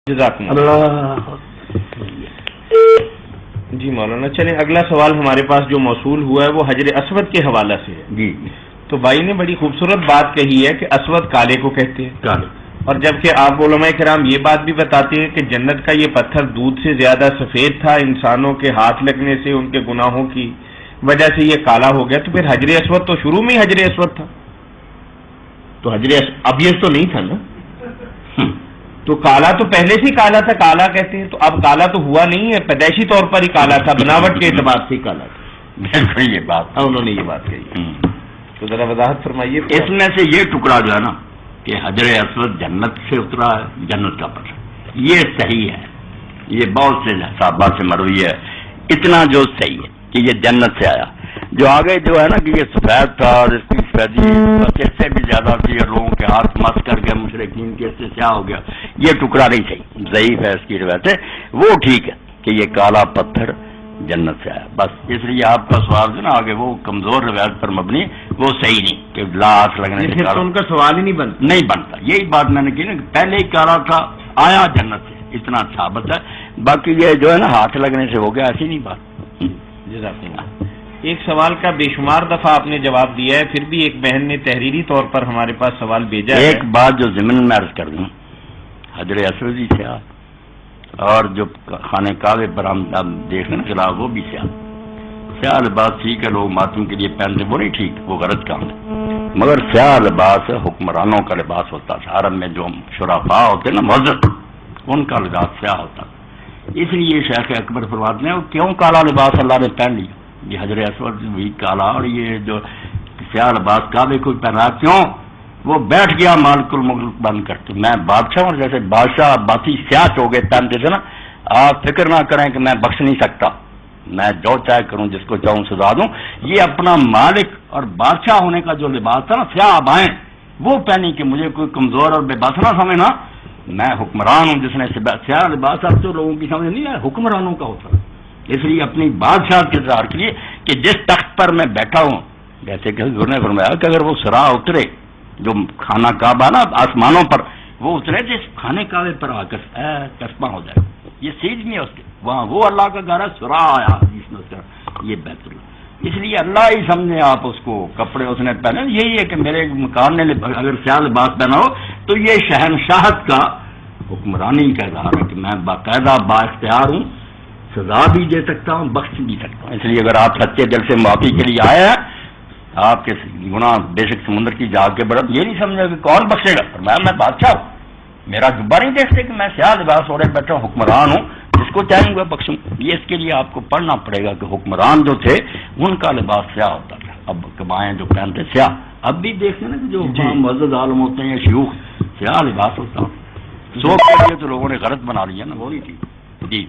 جی مولانا، چلیں اگلا سوال ہمارے پاس جو موصول ہوا ہے وہ حجر اسود کے حوالے سے ہے۔ جی تو بھائی نے بڑی خوبصورت بات کہی ہے کہ اسود کالے کو کہتے ہیں، کالے، اور جبکہ آپ علماء کرام یہ بات بھی بتاتے ہیں کہ جنت کا یہ پتھر دودھ سے زیادہ سفید تھا، انسانوں کے ہاتھ لگنے سے ان کے گناہوں کی وجہ سے یہ کالا ہو گیا، تو پھر حجر اسود تو شروع میں ہی حجر اسود تھا، تو حجر ابیض تو نہیں تھا نا؟ تو کالا تو پہلے سے ہی کالا تھا، کالا کہتے ہیں، تو اب کالا تو ہوا نہیں ہے، پیدائشی طور پر ہی کالا تھا، بناوٹ کے اعتبار سے ہی کالا تھا۔ بالکل یہ بات انہوں نے یہ بات کہی، تو ذرا وضاحت فرمائیے۔ اس میں سے یہ ٹکڑا جو ہے نا کہ حجر اسود جنت سے اترا ہے، جنت کا پتھر، یہ صحیح ہے، یہ بہت سے صحابہ سے مروی ہے، اتنا جو صحیح ہے کہ یہ جنت سے آیا۔ جو آگے جو ہے نا کہ یہ سفید تھا اور اس کی سفیدی اس سے بھی زیادہ تھی، لوگوں کے ہاتھ مس کر کے مشرکین کے سے سیاہ ہو گیا، یہ ٹکڑا نہیں صحیح، ضعیف ہے اس کی روایت ہے، وہ ٹھیک ہے کہ یہ کالا پتھر جنت سے آیا، بس اس لیے آپ کا سوال جو نا آگے وہ کمزور روایت پر مبنی، وہ صحیح نہیں کہ لا ہاتھ لگنے سے تو ان کا سوال ہی نہیں بنتا، یہی بات میں نے کی نا کہ پہلے ہی کالا تھا، آیا جنت سے، اتنا ثابت ہے، باقی یہ جو ہے نا ہاتھ لگنے سے ہو گیا، ایسی نہیں بات۔ جزاک اللہ۔ ایک سوال کا بے شمار دفعہ آپ نے جواب دیا ہے، پھر بھی ایک بہن نے تحریری طور پر ہمارے پاس سوال بھیجا ہے۔ ایک بات جو ضمن میں عرض کر دوں، حجر اسود ہی سیاہ اور جو خانہ کعبے پر ہم دیکھنے خلاف وہ بھی سیاہ لباس ٹھیک ہے، لوگ ماتم کے لیے پہنتے، وہ نہیں ٹھیک، وہ غلط کام ہے، مگر سیاہ لباس حکمرانوں کا لباس ہوتا ہے، حرم میں جو شرفاء ہوتے نا معزز، ان کا لباس سیاہ ہوتا ہے، اس لیے شیخ اکبر فرماتے ہیں کیوں کالا لباس اللہ نے پہن لیا، یہ حجر اسود بھی کالا اور یہ جو سیاہ لباس کعبے کو پہنا کیوں، وہ بیٹھ گیا مالک الملک بن کر، تو میں بادشاہ ہوں، جیسے بادشاہ باقی سیاہ چوگے پہنتے تھے نا، آپ فکر نہ کریں کہ میں بخش نہیں سکتا، میں جو چاہے کروں، جس کو چاہوں سزا دوں، یہ اپنا مالک اور بادشاہ ہونے کا جو لباس تھا نا سیاہ ابائیں، وہ پہنی کہ مجھے کوئی کمزور اور بے بس نہ سمجھنا، میں حکمران ہوں جس نے سیاہ لباس اب تو لوگوں کی سمجھ نہیں ہے، حکمرانوں کا ہوتا ہے، اس لیے اپنی بادشاہ کے اظہار کے لیے کہ جس تخت پر میں بیٹھا ہوں، جیسے کہ حضور نے فرمایا کہ اگر وہ صراع اترے جو خانہ کعبہ نا آسمانوں پر وہ اترے جس خانہ کعبے پر آ کر چشمہ ہو جائے، یہ سیج نہیں ہے اس کے، وہاں وہ اللہ کا گھر ہے، صراع آیا جس نے یہ بیت اللہ، اس لیے اللہ ہی سمجھے آپ اس کو کپڑے اس نے پہنے، یہی ہے کہ میرے مکان نے اگر سیاہ لباس پہنا ہو تو یہ شہنشاہت کا حکمرانی کا اظہار ہے کہ میں باقاعدہ با اختیار ہوں، سزا بھی دے سکتا ہوں، بخش بھی سکتا ہوں، اس لیے اگر آپ سچے دل سے معافی کے لیے آئے ہیں، آپ کے گناہ بے شک سمندر کی جاگ کے برف، یہ نہیں سمجھا کہ کون بخشے گا، میں بادشاہ ہوں، میرا جبہ نہیں دیکھتے کہ میں سیاہ لباس اوڑے بیٹھا ہوں، حکمران ہوں، جس کو چاہوں گا بخشوں، یہ اس کے لیے آپ کو پڑھنا پڑے گا کہ حکمران جو تھے ان کا لباس سیاہ ہوتا تھا، اب کمائیں جو پہنتے سیاہ، اب بھی دیکھتے نا کہ جو معزز عالم ہوتے ہیں یا شیوخ، سیاہ لباس ہوتا، سو کے لیے تو لوگوں نے غلط بنا لیا نا، وہ نہیں تھی۔ جی